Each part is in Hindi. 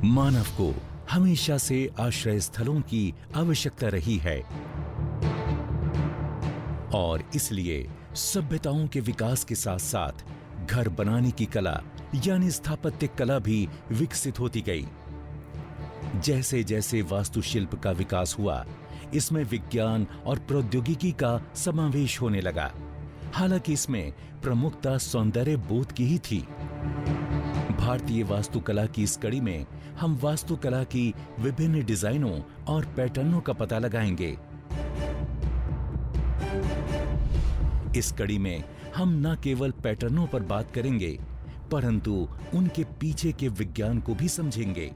मानव को हमेशा से आश्रय स्थलों की आवश्यकता रही है और इसलिए सभ्यताओं के विकास के साथ साथ घर बनाने की कला यानी स्थापत्य कला भी विकसित होती गई। जैसे जैसे वास्तुशिल्प का विकास हुआ, इसमें विज्ञान और प्रौद्योगिकी का समावेश होने लगा। हालांकि इसमें प्रमुखता सौंदर्य बोध की ही थी। भारतीय वास्तुकला की इस कड़ी में हम वास्तुकला की विभिन्न डिजाइनों और पैटर्नों का पता लगाएंगे। इस कड़ी में हम न केवल पैटर्नों पर बात करेंगे, परंतु उनके पीछे के विज्ञान को भी समझेंगे।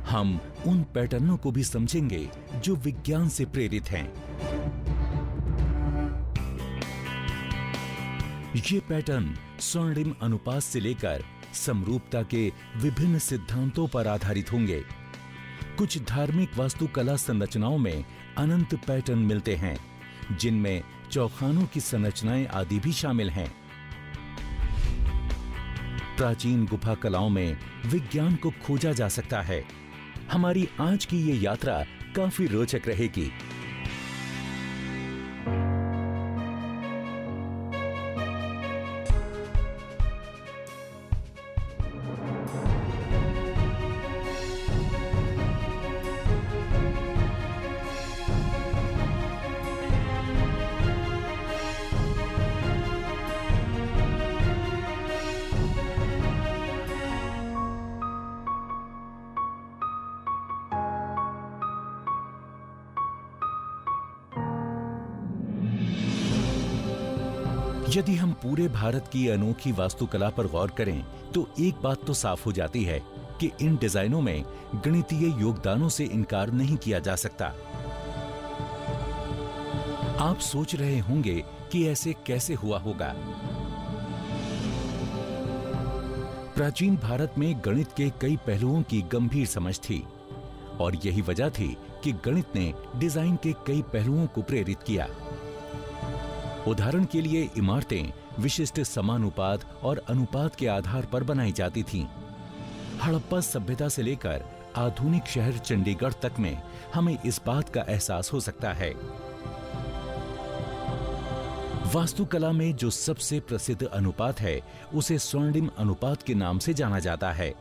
हम उन पैटर्नों को भी समझेंगे जो विज्ञान से प्रेरित हैं। ये पैटर्न स्वर्णिम अनुपात से लेकर समरूपता के विभिन्न सिद्धांतों पर आधारित होंगे। कुछ धार्मिक वास्तुकला संरचनाओं में अनंत पैटर्न मिलते हैं, जिनमें चौखानों की संरचनाएं आदि भी शामिल हैं। प्राचीन गुफा कलाओं में विज्ञान को खोजा जा सकता है। हमारी आज की ये यात्रा काफी रोचक रहेगी। यदि हम पूरे भारत की अनोखी वास्तुकला पर गौर करें तो एक बात तो साफ हो जाती है कि इन डिजाइनों में गणितीय योगदानों से इनकार नहीं किया जा सकता। आप सोच रहे होंगे कि ऐसे कैसे हुआ होगा। प्राचीन भारत में गणित के कई पहलुओं की गंभीर समझ थी और यही वजह थी कि गणित ने डिजाइन के कई पहलुओं को प्रेरित किया। उदाहरण के लिए इमारतें विशिष्ट समानुपात और अनुपात के आधार पर बनाई जाती थीं। हड़प्पा सभ्यता से लेकर आधुनिक शहर चंडीगढ़ तक में हमें इस बात का एहसास हो सकता है। वास्तुकला में जो सबसे प्रसिद्ध अनुपात है, उसे स्वर्णिम अनुपात के नाम से जाना जाता है।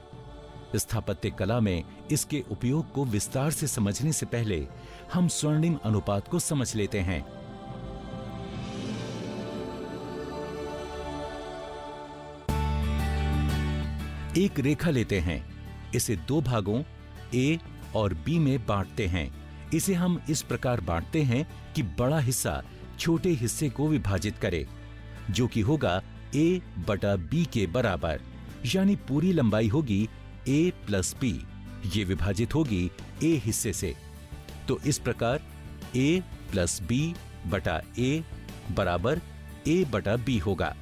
स्थापत्य कला में इसके उपयोग को विस्तार से समझने से पहले हम स्वर्णिम अनुपात को समझ लेते हैं। एक रेखा लेते हैं, इसे दो भागों ए और बी में बांटते हैं। इसे हम इस प्रकार बांटते हैं कि बड़ा हिस्सा छोटे हिस्से को विभाजित करे, जो कि होगा ए बटा बी के बराबर, यानी पूरी लंबाई होगी ए प्लस बी। ये विभाजित होगी ए हिस्से से। तो इस प्रकार ए प्लस बी बटा ए बराबर ए बटा बी होगा।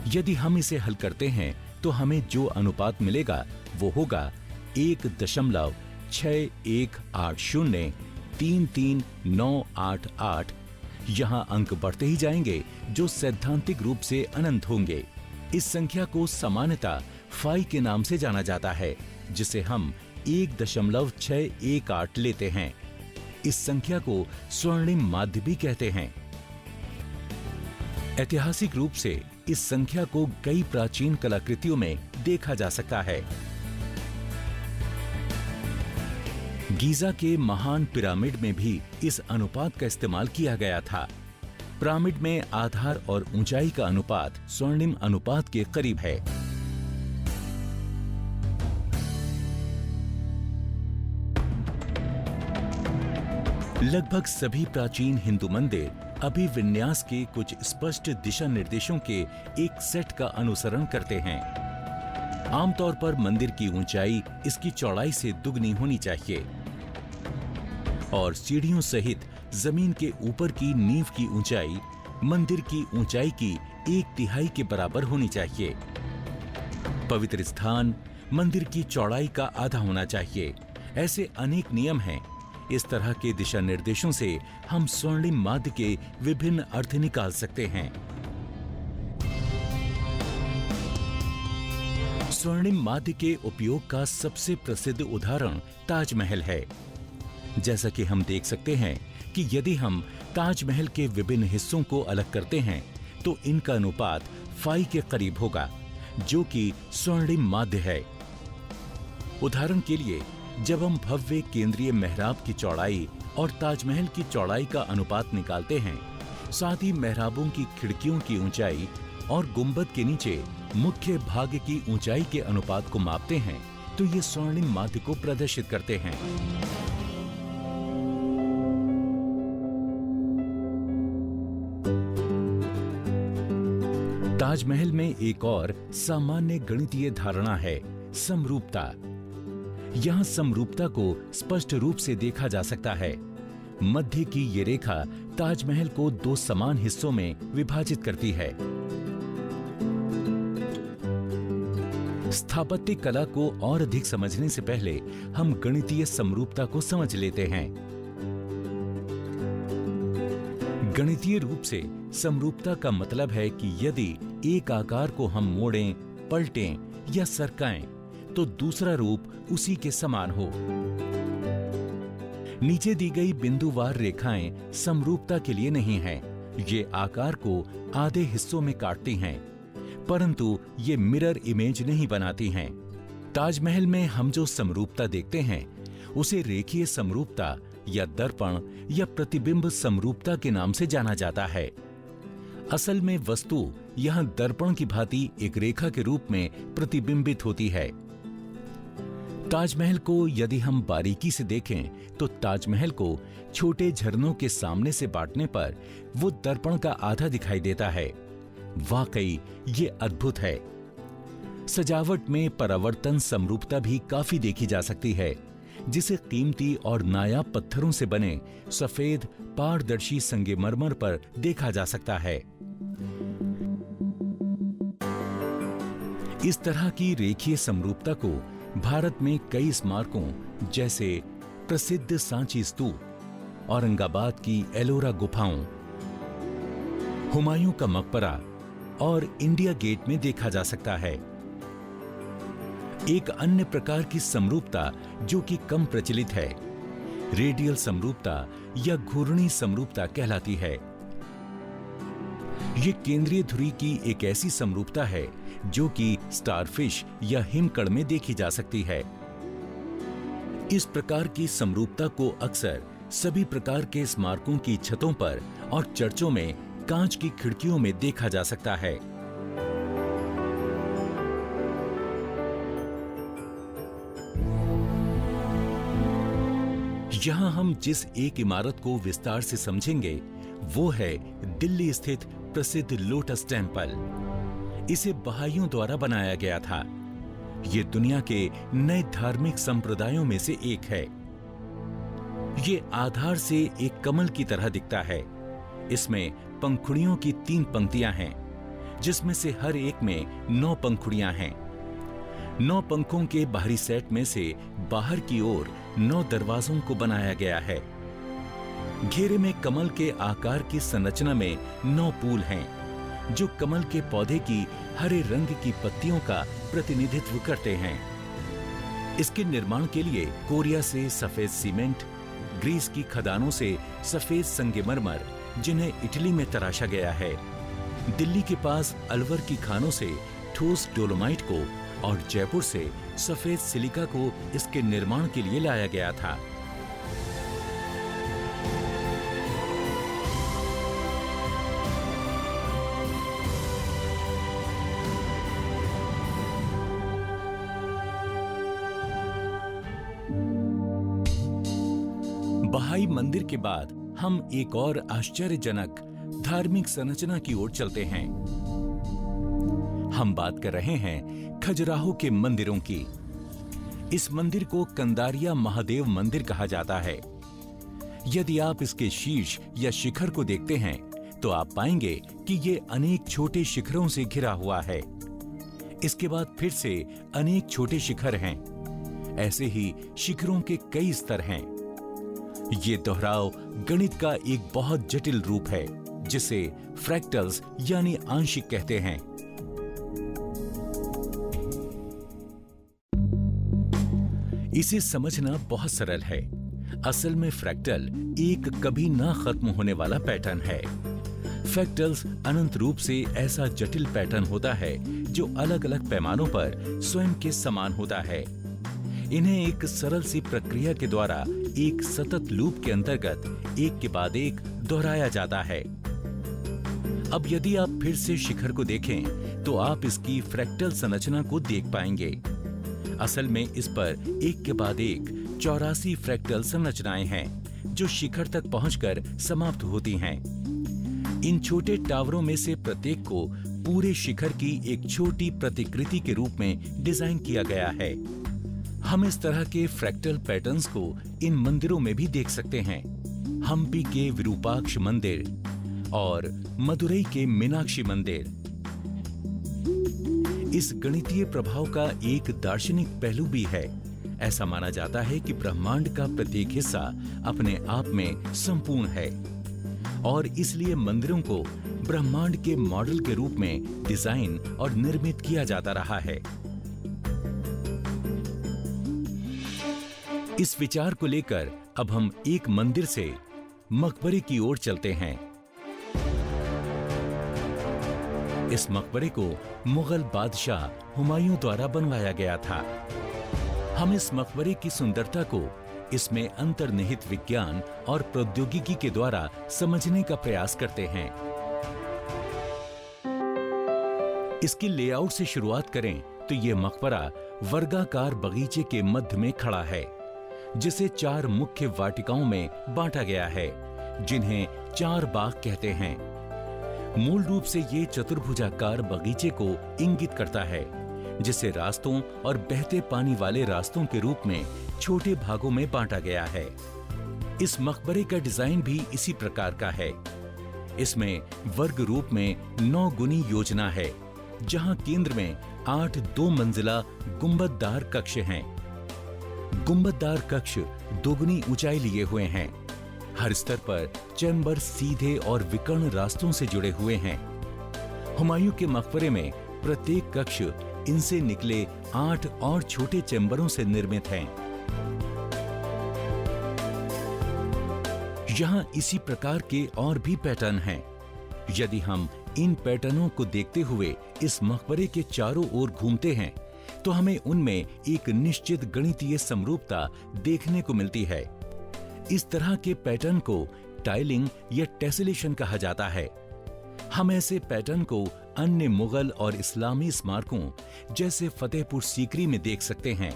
यदि हम इसे हल करते हैं तो हमें जो अनुपात मिलेगा वो होगा 1.16180339988। यहां अंक बढ़ते ही जाएंगे जो सैद्धांतिक रूप से अनंत होंगे। इस संख्या को सामान्यतः फाई के नाम से जाना जाता है, जिसे हम 1.618 लेते हैं। इस संख्या को स्वर्णिम माध्य भी कहते हैं। ऐतिहासिक रूप से इस संख्या को कई प्राचीन कलाकृतियों में देखा जा सकता है। गीजा के महान पिरामिड में भी इस अनुपात का इस्तेमाल किया गया था। पिरामिड में आधार और ऊंचाई का अनुपात स्वर्णिम अनुपात के करीब है। लगभग सभी प्राचीन हिंदू मंदिर अभिविन्यास के कुछ स्पष्ट दिशा निर्देशों के एक सेट का अनुसरण करते हैं। आमतौर पर मंदिर की ऊंचाई इसकी चौड़ाई से दुगनी होनी चाहिए और सीढ़ियों सहित जमीन के ऊपर की नींव की ऊंचाई मंदिर की ऊंचाई की 1/3 के बराबर होनी चाहिए। पवित्र स्थान मंदिर की चौड़ाई का आधा होना चाहिए। ऐसे अनेक नियम हैं। इस तरह के दिशा निर्देशों से हम स्वर्णिम माध्य के विभिन्न अर्थ निकाल सकते हैं। स्वर्णिम माध्य के उपयोग का सबसे प्रसिद्ध उदाहरण ताजमहल है। जैसा कि हम देख सकते हैं कि यदि हम ताजमहल के विभिन्न हिस्सों को अलग करते हैं तो इनका अनुपात 5 के करीब होगा, जो कि स्वर्णिम माध्य है। उदाहरण के लिए, जब हम भव्य केंद्रीय मेहराब की चौड़ाई और ताजमहल की चौड़ाई का अनुपात निकालते हैं, साथ ही मेहराबों की खिड़कियों की ऊंचाई और गुंबद के नीचे मुख्य भाग की ऊंचाई के अनुपात को मापते हैं, तो ये स्वर्णिम माध्य को प्रदर्शित करते हैं। ताजमहल में एक और सामान्य गणितीय धारणा है, समरूपता। यहाँ समरूपता को स्पष्ट रूप से देखा जा सकता है। मध्य की ये रेखा ताजमहल को 2 समान हिस्सों में विभाजित करती है। स्थापत्य कला को और अधिक समझने से पहले हम गणितीय समरूपता को समझ लेते हैं। गणितीय रूप से समरूपता का मतलब है कि यदि एक आकार को हम मोड़ें, पलटें या सरकाएं, तो दूसरा रूप उसी के समान हो। नीचे दी गई बिंदुवार रेखाएं समरूपता के लिए नहीं हैं। ये आकार को आधे हिस्सों में काटती हैं, परंतु ये मिरर इमेज नहीं बनाती हैं। ताजमहल में हम जो समरूपता देखते हैं, उसे रेखीय समरूपता या दर्पण या प्रतिबिंब समरूपता के नाम से जाना जाता है। असल में वस्तु यहाँ दर्पण की भांति एक रेखा के रूप में प्रतिबिंबित होती है। ताजमहल को यदि हम बारीकी से देखें तो ताजमहल को छोटे झरनों के सामने से बांटने पर वो दर्पण का आधा दिखाई देता है। वाकई ये अद्भुत है। सजावट में परावर्तन समरूपता भी काफी देखी जा सकती है, जिसे कीमती और नायाब पत्थरों से बने सफेद पारदर्शी संगमरमर पर देखा जा सकता है। इस तरह की रेखीय समरूपता को भारत में कई स्मारकों जैसे प्रसिद्ध सांची स्तूप, औरंगाबाद की एलोरा गुफाओं, हुमायूं का मकबरा और इंडिया गेट में देखा जा सकता है। एक अन्य प्रकार की समरूपता जो कि कम प्रचलित है, रेडियल समरूपता या घूर्णी समरूपता कहलाती है। ये केंद्रीय धुरी की एक ऐसी समरूपता है जो कि स्टारफिश या हिमकड़ में देखी जा सकती है। इस प्रकार की समरूपता को अक्सर सभी प्रकार के स्मारकों की छतों पर और चर्चों में कांच की खिड़कियों में देखा जा सकता है। यहां हम जिस एक इमारत को विस्तार से समझेंगे वो है दिल्ली स्थित प्रसिद्ध लोटस टेम्पल। इसे बहाइयों द्वारा बनाया गया था। ये दुनिया के नए धार्मिक संप्रदायों में से एक है। ये आधार से एक कमल की तरह दिखता है। इसमें पंखुड़ियों की 3 पंक्तियां हैं, जिसमें से हर एक में 9 पंखुड़ियां हैं। 9 पंखों के बाहरी सेट में से बाहर की ओर 9 दरवाजों को बनाया गया है। घेरे में कमल के आकार की संरचना में 9 फूल हैं, जो कमल के पौधे की हरे रंग की पत्तियों का प्रतिनिधित्व करते हैं। इसके निर्माण के लिए कोरिया से सफेद सीमेंट, ग्रीस की खदानों से सफेद संगमरमर, जिन्हें इटली में तराशा गया है, दिल्ली के पास अलवर की खानों से ठोस डोलोमाइट को और जयपुर से सफेद सिलिका को इसके निर्माण के लिए लाया गया था। बहाई मंदिर के बाद हम एक और आश्चर्यजनक धार्मिक संरचना की ओर चलते हैं। हम बात कर रहे हैं खजुराहो के मंदिरों की। इस मंदिर को कंदारिया महादेव मंदिर कहा जाता है। यदि आप इसके शीर्ष या शिखर को देखते हैं तो आप पाएंगे कि ये अनेक छोटे शिखरों से घिरा हुआ है। इसके बाद फिर से अनेक छोटे शिखर हैं। ऐसे ही शिखरों के कई स्तर हैं। ये दोहराव गणित का एक बहुत जटिल रूप है, जिसे फ्रैक्टल्स यानी आंशिक कहते हैं। इसे समझना बहुत सरल है। असल में फ्रैक्टल एक कभी ना खत्म होने वाला पैटर्न है। फ्रैक्टल्स अनंत रूप से ऐसा जटिल पैटर्न होता है जो अलग अलग पैमानों पर स्वयं के समान होता है। इन्हें एक सरल सी प्रक्रिया के द्वारा एक सतत लूप के अंतर्गत एक के बाद एक दोहराया जाता है। अब यदि आप फिर से शिखर को देखें तो आप इसकी फ्रैक्टल संरचना को देख पाएंगे। असल में इस पर एक के बाद एक 84 फ्रैक्टल संरचनाएं हैं जो शिखर तक पहुंचकर समाप्त होती हैं। इन छोटे टावरों में से प्रत्येक को पूरे शिखर की एक छोटी प्रतिकृति के रूप में डिजाइन किया गया है। हम इस तरह के फ्रैक्टल पैटर्न्स को इन मंदिरों में भी देख सकते हैं। हम्पी के विरूपाक्ष मंदिर और मदुरई के मीनाक्षी मंदिर। इस गणितीय प्रभाव का एक दार्शनिक पहलू भी है। ऐसा माना जाता है कि ब्रह्मांड का प्रत्येक हिस्सा अपने आप में संपूर्ण है और इसलिए मंदिरों को ब्रह्मांड के मॉडल के रूप में डिजाइन और निर्मित किया जाता रहा है। इस विचार को लेकर अब हम एक मंदिर से मकबरे की ओर चलते हैं। इस मकबरे को मुगल बादशाह हुमायूं द्वारा बनवाया गया था। हम इस मकबरे की सुंदरता को इसमें अंतर्निहित विज्ञान और प्रौद्योगिकी के द्वारा समझने का प्रयास करते हैं। इसके लेआउट से शुरुआत करें तो यह मकबरा वर्गाकार बगीचे के मध्य में खड़ा है, जिसे 4 मुख्य वाटिकाओं में बांटा गया है, जिन्हें 4 बाग कहते हैं। मूल रूप से ये चतुर्भुजाकार बगीचे को इंगित करता है, जिसे रास्तों और बहते पानी वाले रास्तों के रूप में छोटे भागों में बांटा गया है। इस मकबरे का डिजाइन भी इसी प्रकार का है। इसमें वर्ग रूप में 9 गुनी योजना है, जहां केंद्र में 8 2 मंजिला गुंबददार कक्ष हैं। गुंबददार कक्ष दोगुनी ऊंचाई लिए हुए हैं। हर स्तर पर चैम्बर सीधे और विकर्ण रास्तों से जुड़े हुए हैं। हुमायूं के मकबरे में प्रत्येक कक्ष इनसे निकले 8 और छोटे चैम्बरों से निर्मित हैं। यहां इसी प्रकार के और भी पैटर्न हैं। यदि हम इन पैटर्नों को देखते हुए इस मकबरे के चारों ओर घूमते हैं तो हमें उनमें एक निश्चित गणितीय समरूपता देखने को मिलती है। इस तरह के पैटर्न को टाइलिंग या टेसेलेशन कहा जाता है। हम ऐसे पैटर्न को अन्य मुगल और इस्लामी स्मारकों जैसे फतेहपुर सीकरी में देख सकते हैं।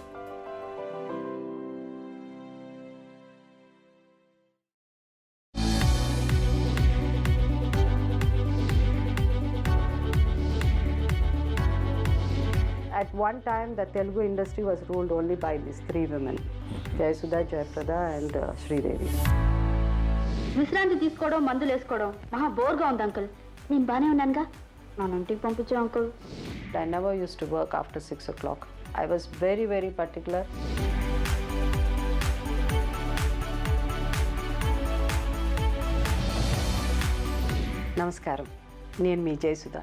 At one time, the Telugu industry was ruled only by these 3 women, Jayasudha, Jayaprada and Sridevi. విశ్రాంతి తీసుకోవడం, మందులు వేసుకోవడం మహా బోర్గా ఉంది అంకుల్. నేను బానే ఉన్నానుగా, నన్ను ఇంటికి పంపించే uncle. I never used to work after 6 o'clock. I was very, very particular. నమస్కారం, నేను మీ జయసుధ.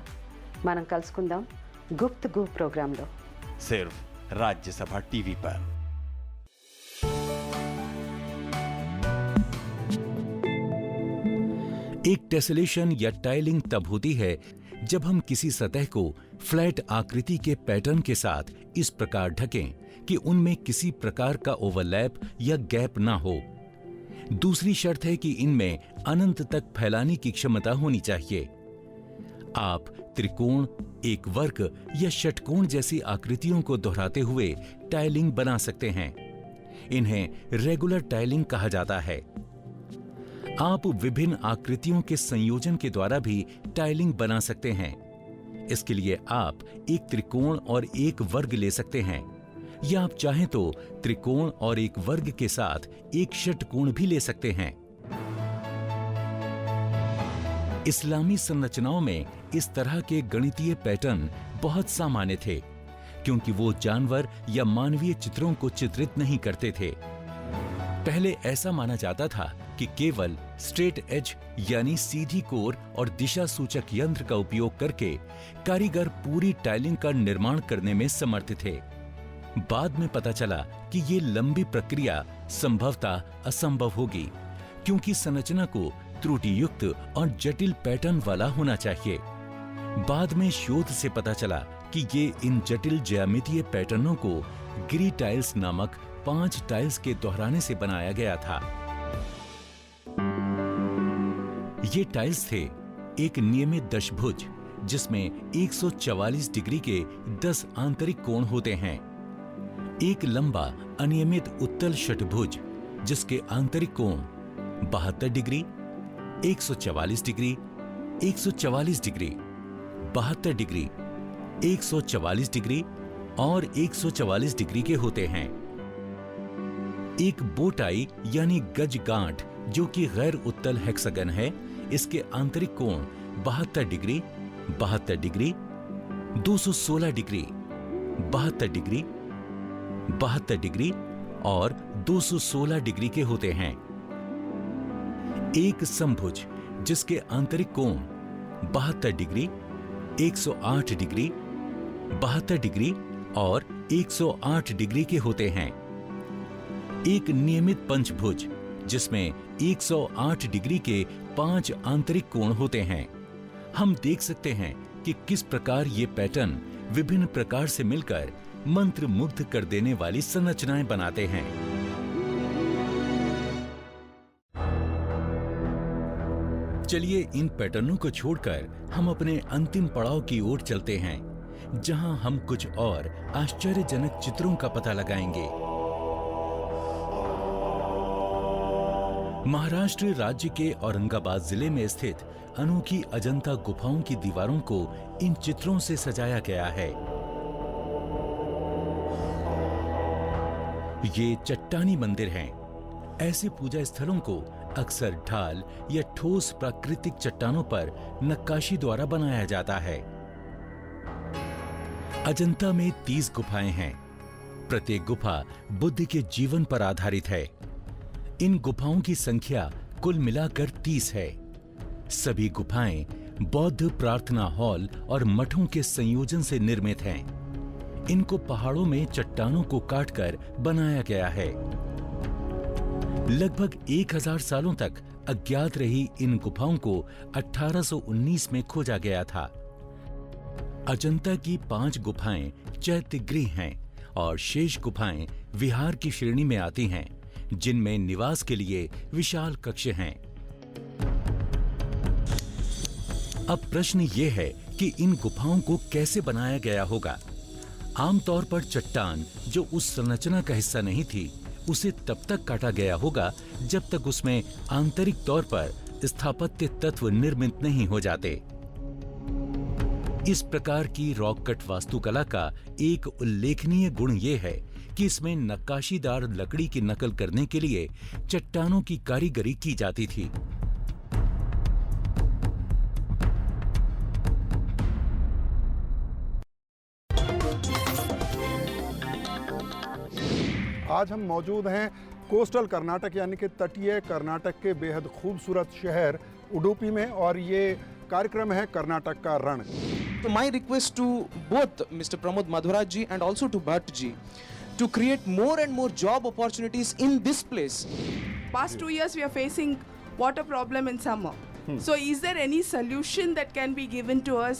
మనం కలుసుకుందాం गुप्त गु प्रोग्राम लो, सिर्फ राज्यसभा टीवी पर। एक टेसेलेशन या टाइलिंग तब होती है जब हम किसी सतह को फ्लैट आकृति के पैटर्न के साथ इस प्रकार ढकें कि उनमें किसी प्रकार का ओवरलैप या गैप ना हो। दूसरी शर्त है कि इनमें अनंत तक फैलाने की क्षमता होनी चाहिए। आप त्रिकोण, एक वर्ग या षटकोण जैसी आकृतियों को दोहराते हुए टाइलिंग बना सकते हैं। इन्हें रेगुलर टाइलिंग कहा जाता है। आप विभिन्न आकृतियों के संयोजन के द्वारा भी टाइलिंग बना सकते हैं। इसके लिए आप एक त्रिकोण और एक वर्ग ले सकते हैं, या आप चाहें तो त्रिकोण और एक वर्ग के साथ एक षटकोण भी ले सकते हैं। इस्लामी संरचनाओं में इस तरह के गणितीय पैटर्न बहुत सामान्य थे, क्योंकि वो जानवर या मानवीय चित्रों को चित्रित नहीं करते थे। पहले ऐसा माना जाता था कि केवल स्ट्रेट एज यानी सीधी कोर और दिशा सूचक यंत्र का उपयोग करके कारीगर पूरी टाइलिंग का निर्माण करने में समर्थ थे। बाद में पता चला कि ये लंबी प्रक्रिया संभवतः असंभव होगी, क्योंकि संरचना को त्रुटि युक्त और जटिल पैटर्न वाला होना चाहिए। बाद में शोध से पता चला कि ये इन जटिल ज्यामितीय पैटर्नों को गिरी टाइल्स नामक 5 टाइल्स के दोहराने से बनाया गया था। ये टाइल्स थे एक नियमित दशभुज, जिसमें 144 डिग्री के 10 आंतरिक कोण होते हैं, एक लंबा अनियमित उत्तल षटभुज जिसके आंतरिक कोण 72 degree, 144 degree, 144 degree, 72 degree, 144 degree और 144 डिग्री के होते हैं। एक बोटाई यानी गज गांठ जो कि गैर उत्तल हेक्सागन है, इसके आंतरिक कोण 72 degree, 72 degree, 216 degree, 72 degree, 72 degree और 216 डिग्री के होते हैं। एक समभुज जिसके आंतरिक कोण 72 डिग्री, 108 डिग्री, 72 डिग्री और 108 डिग्री के होते हैं। एक नियमित पंचभुज जिसमें 108 डिग्री के 5 आंतरिक कोण होते हैं। हम देख सकते हैं कि किस प्रकार ये पैटर्न विभिन्न प्रकार से मिलकर मंत्र मुग्ध कर देने वाली संरचनाएं बनाते हैं। चलिए इन पैटर्नों को छोड़कर हम अपने अंतिम पड़ाव की ओर चलते हैं, जहां हम कुछ और आश्चर्यजनक चित्रों का पता लगाएंगे। महाराष्ट्र राज्य के औरंगाबाद जिले में स्थित अनोखी अजंता गुफाओं की दीवारों को इन चित्रों से सजाया गया है। ये चट्टानी मंदिर हैं। ऐसे पूजा स्थलों को अक्सर ढाल या ठोस प्राकृतिक चट्टानों पर नक्काशी द्वारा बनाया जाता है। अजंता में 30 गुफाएं हैं। प्रत्येक गुफा बुद्ध के जीवन पर आधारित है। इन गुफाओं की संख्या कुल मिलाकर 30 है। सभी गुफाएं बौद्ध प्रार्थना हॉल और मठों के संयोजन से निर्मित हैं। इनको पहाड़ों में चट्टानों को काटकर बनाया गया है। लगभग 1000 सालों तक अज्ञात रही इन गुफाओं को 1819 में खोजा गया था। अजंता की 5 गुफाएं चैत्यगृह हैं और शेष गुफाएं विहार की श्रेणी में आती हैं, जिनमें निवास के लिए विशाल कक्ष हैं। अब प्रश्न ये है कि इन गुफाओं को कैसे बनाया गया होगा। आमतौर पर चट्टान जो उस संरचना का हिस्सा नहीं थी, उसे तब तक काटा गया होगा जब तक उसमें आंतरिक तौर पर स्थापत्य तत्व निर्मित नहीं हो जाते। इस प्रकार की रॉक कट वास्तुकला का एक उल्लेखनीय गुण यह है कि इसमें नक्काशीदार लकड़ी की नकल करने के लिए चट्टानों की कारीगरी की जाती थी। आज हम मौजूद हैं कोस्टल कर्नाटक यानी कि तटीय कर्नाटक के बेहद खूबसूरत शहर उडुपी में, और ये कार्यक्रम है कर्नाटक का रण। So my request to both Mr. Pramod Madhuraj ji and also to Bhatt ji to create more and more job opportunities in this place. Past 2 years we are facing water problem in summer. So is there any solution that can be given to us?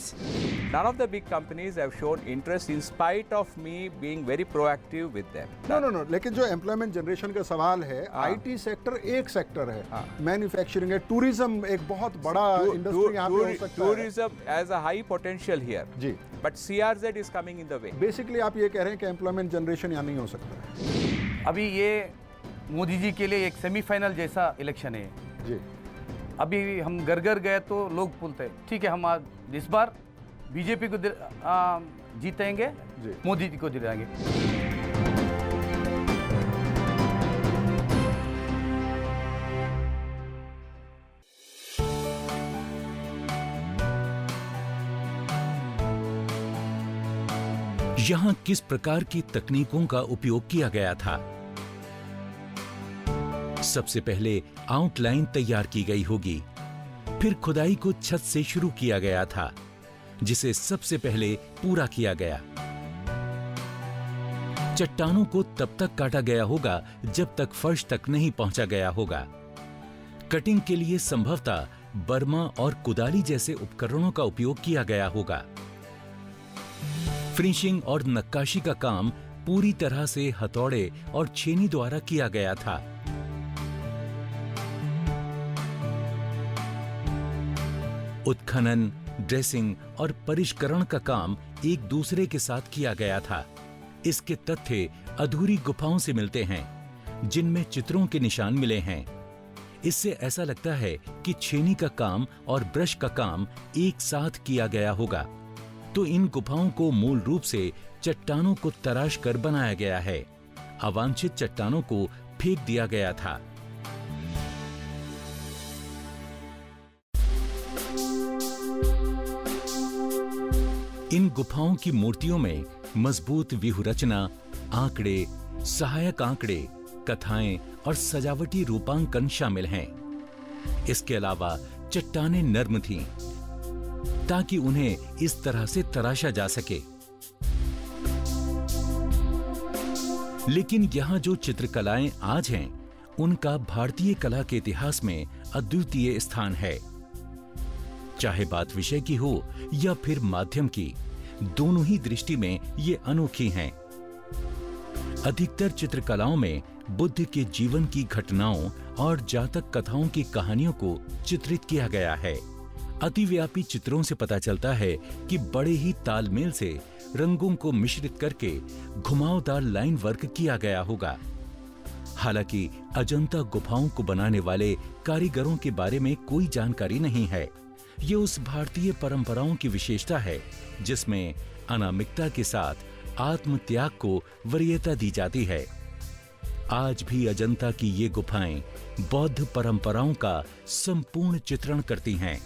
None of the big companies have shown interest in spite of me being very proactive with them. No, लेकिन जो एम्प्लॉयमेंट जनरेशन का सवाल है, आईटी सेक्टर एक सेक्टर है, मैन्युफैक्चरिंग है, टूरिज्म एक बहुत बड़ा इंडस्ट्री यहाँ पे हो सकता है। Tourism has a high potential here. जी, but CRZ is coming in the way. Basically आप ये कह रहे हैं कि एम्प्लॉयमेंट जनरेशन यहाँ नहीं हो सकता। अभी ये मोदी जी के लिए एक सेमीफाइनल जैसा इलेक्शन है जी। अभी हम घर घर गए तो लोग बोलते हैं ठीक है हम आज इस बार बीजेपी को जीतेंगे, मोदी जी को दिलाएंगे। यहां किस प्रकार की तकनीकों का उपयोग किया गया था? सबसे पहले आउटलाइन तैयार की गई होगी, फिर खुदाई को छत से शुरू किया गया था, जिसे सबसे पहले पूरा किया गया। चट्टानों को तब तक काटा गया होगा जब तक फर्श तक नहीं पहुंचा गया होगा। कटिंग के लिए संभवतः बर्मा और कुदाली जैसे उपकरणों का उपयोग किया गया होगा। फिनिशिंग और नक्काशी का काम पूरी तरह से हथौड़े और छेनी द्वारा किया गया था। उत्खनन, ड्रेसिंग और परिष्करण का काम एक दूसरे के साथ किया गया था। इसके तथ्य अधूरी गुफाओं से मिलते हैं, जिनमें चित्रों के निशान मिले हैं। इससे ऐसा लगता है कि छेनी का काम और ब्रश का काम एक साथ किया गया होगा। तो इन गुफाओं को मूल रूप से चट्टानों को तराश कर बनाया गया है। अवांछित चट्टानों को फेंक दिया गया था। इन गुफाओं की मूर्तियों में मजबूत व्यूह रचना, आंकड़े, सहायक आंकड़े, कथाएं और सजावटी रूपांकन शामिल हैं। इसके अलावा चट्टानें नर्म थीं, ताकि उन्हें इस तरह से तराशा जा सके। लेकिन यहां जो चित्रकलाएं आज हैं, उनका भारतीय कला के इतिहास में अद्वितीय स्थान है। चाहे बात विषय की हो या फिर माध्यम की, दोनों ही दृष्टि में ये अनोखी हैं। अधिकतर चित्रकलाओं में बुद्ध के जीवन की घटनाओं और जातक कथाओं की कहानियों को चित्रित किया गया है। अतिव्यापी चित्रों से पता चलता है कि बड़े ही तालमेल से रंगों को मिश्रित करके घुमावदार लाइन वर्क किया गया होगा। हालांकि अजंता गुफाओं को बनाने वाले कारीगरों के बारे में कोई जानकारी नहीं है। ये उस भारतीय परंपराओं की विशेषता है जिसमें अनामिकता के साथ आत्म त्याग को वरीयता दी जाती है। आज भी अजंता की ये गुफाएं बौद्ध परंपराओं का संपूर्ण चित्रण करती हैं।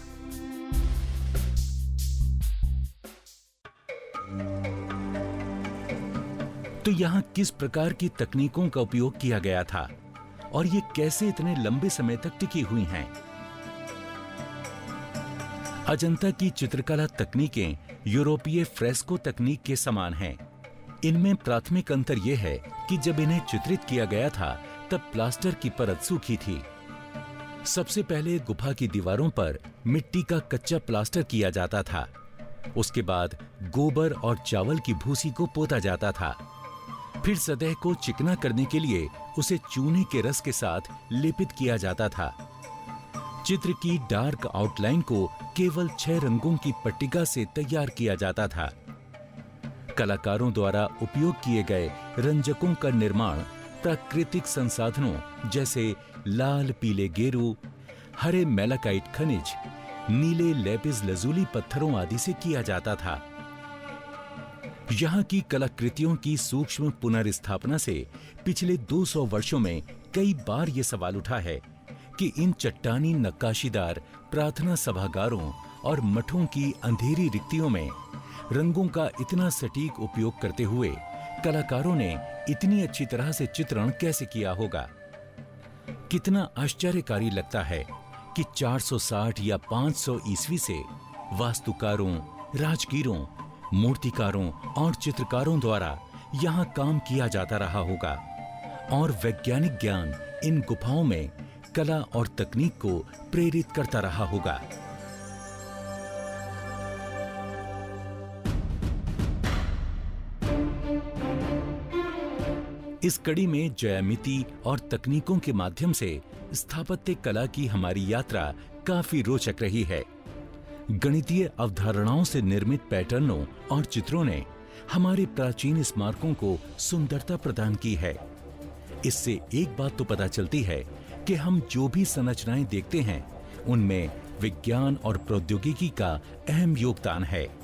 तो यहाँ किस प्रकार की तकनीकों का उपयोग किया गया था और ये कैसे इतने लंबे समय तक टिकी हुई हैं? अजंता की चित्रकला तकनीकें यूरोपीय फ्रेस्को तकनीक के समान हैं। इनमें प्राथमिक अंतर यह है कि जब इन्हें चित्रित किया गया था तब प्लास्टर की परत सूखी थी। सबसे पहले गुफा की दीवारों पर मिट्टी का कच्चा प्लास्टर किया जाता था। उसके बाद गोबर और चावल की भूसी को पोता जाता था। फिर सतह को चिकना करने के लिए उसे चूने के रस के साथ लेपित किया जाता था। चित्र की डार्क आउटलाइन को केवल 6 रंगों की पट्टिका से तैयार किया जाता था। कलाकारों द्वारा उपयोग किए गए रंजकों का निर्माण प्राकृतिक संसाधनों जैसे लाल पीले गेरू, हरे मेलाकाइट खनिज, नीले लेपिस लजूली पत्थरों आदि से किया जाता था। यहाँ की कलाकृतियों की सूक्ष्म पुनर्स्थापना से पिछले 200 वर्षों में कई बार ये सवाल उठा है कि इन चट्टानी नक्काशीदार प्रार्थना सभागारों और मठों की अंधेरी रिक्तियों में रंगों का इतना सटीक उपयोग करते हुए कलाकारों ने इतनी अच्छी तरह से चित्रण कैसे किया होगा। कितना आश्चर्यकारी लगता है कि 460 या 500 ईस्वी से वास्तुकारों, राजगीरों, मूर्तिकारों और चित्रकारों द्वारा यहाँ काम किया जाता रहा होगा और वैज्ञानिक ज्ञान इन गुफाओं में कला और तकनीक को प्रेरित करता रहा होगा। इस कड़ी में ज्यामिति और तकनीकों के माध्यम से स्थापत्य कला की हमारी यात्रा काफी रोचक रही है। गणितीय अवधारणाओं से निर्मित पैटर्नों और चित्रों ने हमारे प्राचीन स्मारकों को सुंदरता प्रदान की है। इससे एक बात तो पता चलती है कि हम जो भी संरचनाएं देखते हैं, उनमें विज्ञान और प्रौद्योगिकी का अहम योगदान है।